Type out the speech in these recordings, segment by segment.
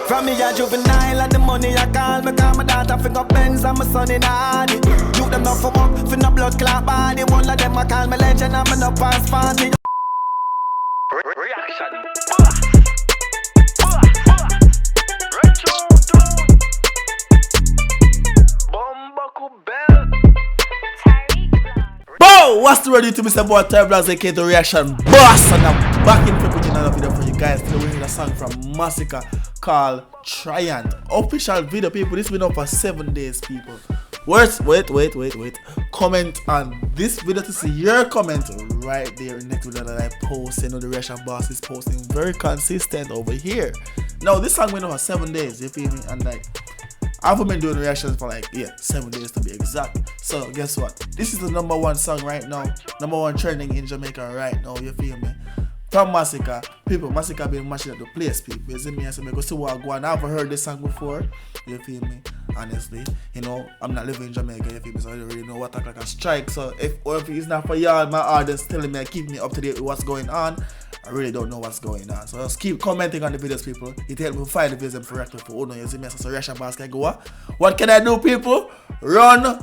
From me a juvenile and the money I call me call my daughter fi go Benz and my son in Hardy. You them not for work, fi no blood clot body. One of them I call me legend and me no pass 40. Reaction. Bow! What's the ready to Mr. Boy Tyrant aka the reaction boss, and I'm back in for another video for you guys. Today we're hearing a song from Masicka called Tyrant. Official video, people. This been up for 7 days, people. Wait. Comment on this video to see your comment right there in the next video that I post. You know the reaction boss is posting very consistent over here. Now this song went up for 7 days, you feel me? And like I haven't been doing reactions for like 7 days to be exact. So guess what? This is the #1 song right now, #1 trending in Jamaica right now. You feel me? From Masicka, people. Masicka been mashing up the place, people. You see me? I said, go see what I go on. I haven't heard this song before. You feel me? Honestly, you know, I'm not living in Jamaica. You feel me? So I don't really know what act like a strike. So if it's not for y'all, my audience telling me, keep me up to date with what's going on. I really don't know what's going on. So just keep commenting on the videos, people. It helps me find the videos for reacting for. Oh no, you see me? So reaction basket go. What can I do, people? Run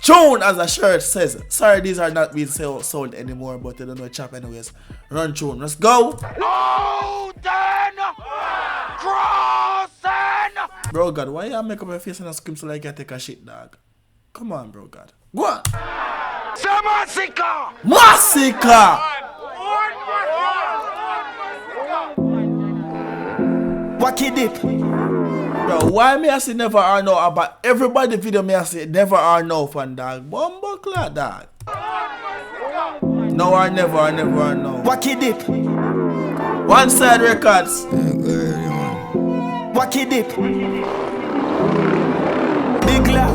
tune, as the shirt says. Sorry, these are not being sold anymore, but they don't know chop anyways. Run tune. Let's go. Oh, then crossing. Bro God, why you make up your face and scream so like you take a shit, dog? Come on, bro God. Go on. Masicka. Masicka. Wacky dip. Bro, why me I say never or no about everybody video me I say never or no fan, dog? Bumbo clock, dog. No or never or no. Wacky dip. One side records. Wacky dip. Big la,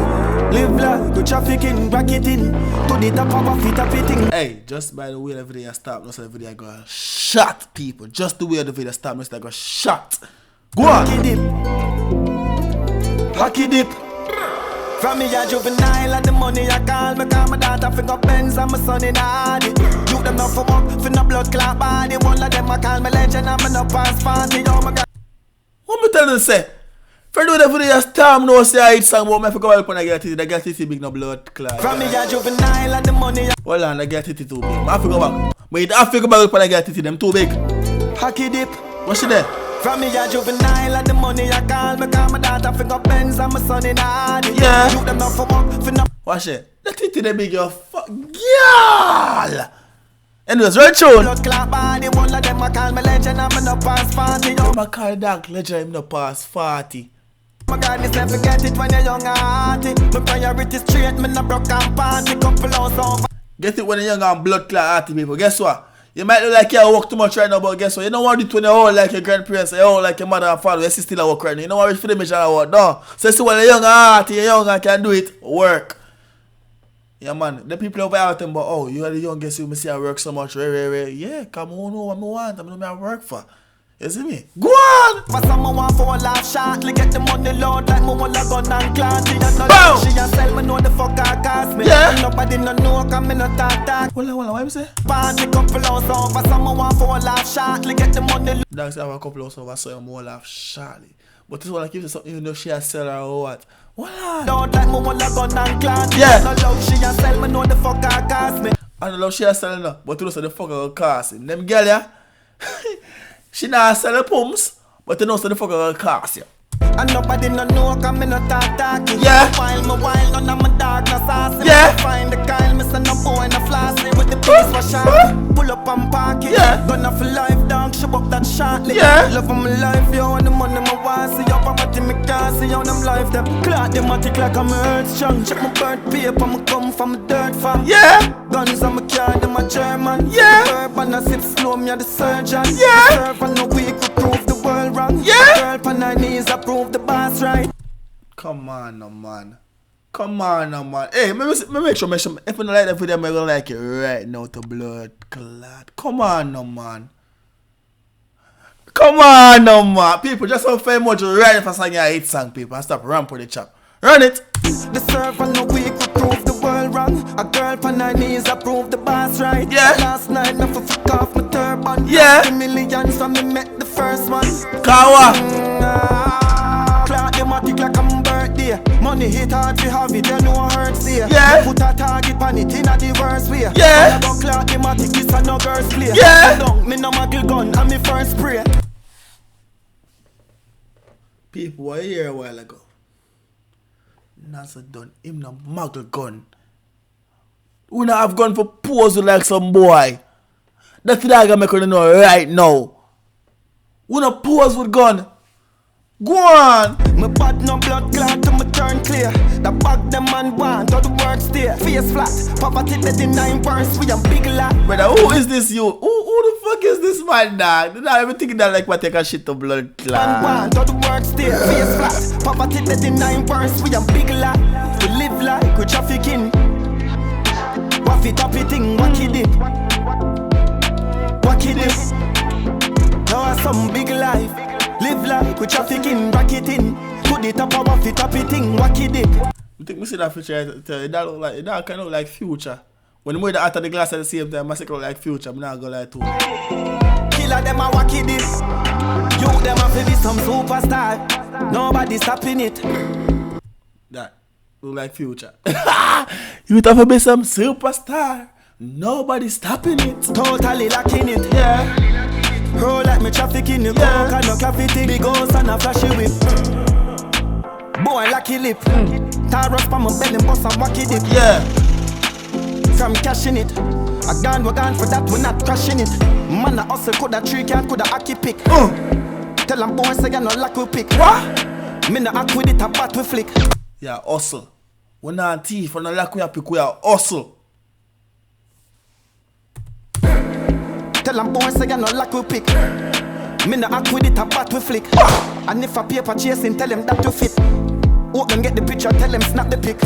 live la, go trafficking, racketing. To the top of a fit of fitting. Hey, just by the way the video stop, not so the video go shot, people. Just the way the video stop, not so go shot. Go on. Wacky dip. From me a juvenile and the money I call me call my daughter fi go Benz and my son in Hardy. You them not for work, fi no blood clot body. One of them I call me legend and me no pass 40. Oh my God. What me tell you say? For do the video storm no say I hit song, but me fi go help when I get it. I get it big no blood clot. From me a juvenile and the money. Hold on, I get it too big. I fi go back. But I fi go back when I get it. Them too big. Wacky dip. What's she there? From me a juvenile and the money I call my daughter fi go Benz and my son in Hardy. Yeah. You them not for work, fi no. Watch it. The titty they big your fuck girl. Anyways, right tune. Blood clot body, one of them I call me legend and me no pass 40. I'm a call dog legend, him no pass 40. My God, this never forget it when you're young and hearty. My priority straight, me no broke and party. Couple hours over. Get it when you're young and blood clot hearty, people. Guess what? You might look like you work too much right now, but guess what? You don't want it when you're old like your grandparents, you're old like your mother and father, your sister still work right now. You don't want it for the mission or what? No. So see when you're young and hearty, you're young and can do it, work. Yeah, man. The people over out them, but oh, you are the youngest, you see I work so much, Yeah, come on, know what I want, I know what I work for. You see me? Go on! For someone want for a laugh shortly, get the money load like me want a gun and clan. She does not Boom! She a sell me know the fuck I cost me. Yeah. And nobody no know cause me no talk. Hold on, what you say? Party couple hours over, someone want for a laugh shortly, get the money load. Dogs have a couple of over, so I'm more laugh shortly. But this one I keep you something, you know she a seller or what? What? Don't like me want a gun and clan. Yeah. No love, she a sell me know the fuck I cost me. I don't know she a selling no, but you know so the fuck will cost him. Them girl yeah. She not sell the pumps, but you know so the fuck will cost you. And nobody no know cause me no talking. Yeah. While none of my dog no saucy. Yeah. Find the Kyle, me say no boy no flossy. With the piece for sharp. Pull up and park it. Yeah. Gonna for life dog, show up that shortly. Yeah. Love of my life, yo, and the money my want. See your property, me can't see on them life them. Clock them a tick like I'm earth strong. Check my birth paper, me come from a dirt farm. Yeah. Guns on my car, them a German. Yeah. Urban a sip slow, me a the surgeon. Yeah. Serve and no week to prove the world wrong. Yeah. Girl on her knees, I prove the boss right. Come on, no man. Come on, no man. Hey, me make sure, if you don't like that video, I'm gonna like it right now to blood clot. Come on, no man. Come on, no man. People, just so famous right if I sing a hit song, people. And stop ramp with the chop. Run it. The serve and no week will prove the world wrong. A girl on her knees, I prove the boss right. Yeah. Last night, me for fuck off my turban. Yeah. The millions from me met the first one. Kawa. work fi have it, you know I hurt there. Yeah. Put a target on it in a diverse way. Yeah. I go clock the matic, this a no girls play. Yeah. Don't me no muggle gun, and me first spray. People were here a while ago. Nasa done him no muggle gun. We not have gun for pose like some boy. That's the I make you know right now. We not pose with gun. Go on. Me bad no blood clot to me turn clear. The bag them man want, all the work stay. Face flat, poverty dead in 9 burns. We a big lot. Brother, who is this you? Who the fuck is this man, dog? They're not even thinking that like what take a shit to blood Man clot. want, all the work stay. Face flat, poverty dead in 9 burns. We a big lot. We live like we trafficking. Waffy tappy thing, wacky dip. Wacky dip. Now I some big life. Live like we trafficking, racketing. To the top of waffy tappy thing, wacky dip. You think we see that picture? That look like that kind of like Future. When we out of the glass at the same time, Masicka look like Future. I'm not gonna lie to you. Killer them a wacky dip. You them a fi be some superstar. Nobody stopping it. That look like Future. You have to be some superstar. Nobody stopping it. Totally lacking it. Yeah. Roll like me traffic in the coke and no cafe. Big house and a flashy whip. Boy lucky lip. Tyrant from my belly bust a wacky dip. Yeah. From cashing it. A gun we gone for that, we not crashing it. Man a hustle, coulda tree can, coulda hockey pick. Tell them boys say you no luck we pick. What? Me no act with it, a bat we flick. Yeah, hustle. We're not thief, we're not like we are pick, we are hustle. Tell them boys say you no luck we pick. Me no act with it, a bat we flick. And if a paper chasing, tell them that to fit. Walk and get the picture, tell them snap the pic.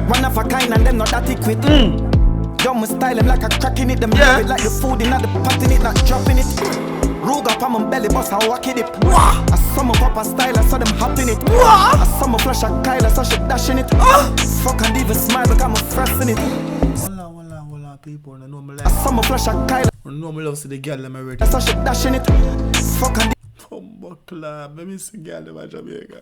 One of a kind and them not that quick. Dumb me style them like a crack in it. Them Yeah. it like the food in the pot in it, not dropping it. Rug up on my belly, bust a wacky dip. I saw my papa style, I saw them hopping it. I saw my flash a Kyle, I saw she dashing it. Fuck and even smile because I'm frosting it. Hold on, people. I know me I like. saw my flash a Kyle, I know me love see the girl them already. I saw she dashing it. Fuck and Bumbo club, let me see girl them at Jamaica.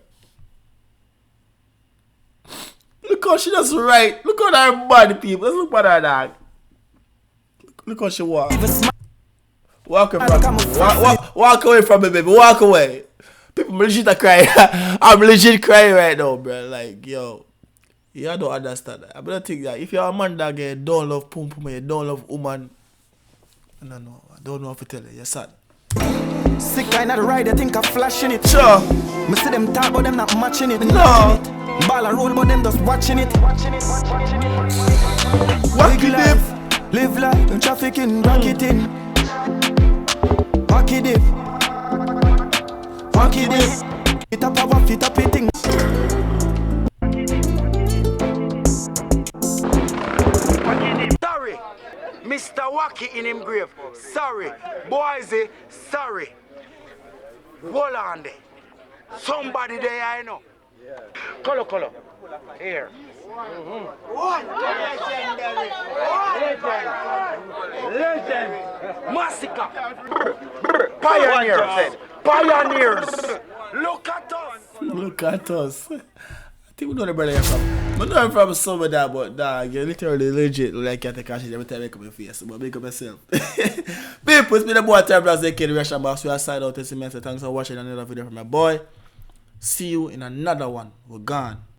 Look how she does right. Look at her body, people. Let's look at her dog. Look how she walk. even smile. Walk away from me. Walk away from me, baby. Walk away. People, I'm legit a cry. I'm legit crying right now, bro. Like, yo. You don't understand that. I better think that if you're a man that you don't love pum pum, you don't love woman. I don't know. I don't know what to tell you. You're sad. Sick kind of the ride, I think I'm flashing it. Sure. Me see them talk, but them not matching it. No. Ball and roll, but them just watching it. Wacky dip. Live life, and trafficking, racketing. Wacky dip. Wacky dip. It up a waff, it up a thing. Sorry, Mr. Wacky in him grave. Sorry, boys, sorry. Hold on there. Somebody there I know. Color. Here. What? Legend. Masicka. Pioneers. Look at us. Look at us. I think we know the brother you're from. I know I'm from somewhere there, but dog, you're literally legit. Like, you take a shit every time I make up your face. But make up yourself. People, it's been the boy Tyrant, the reaction box. We are side out. Thanks for watching another video from my boy. See you in another one. We're gone.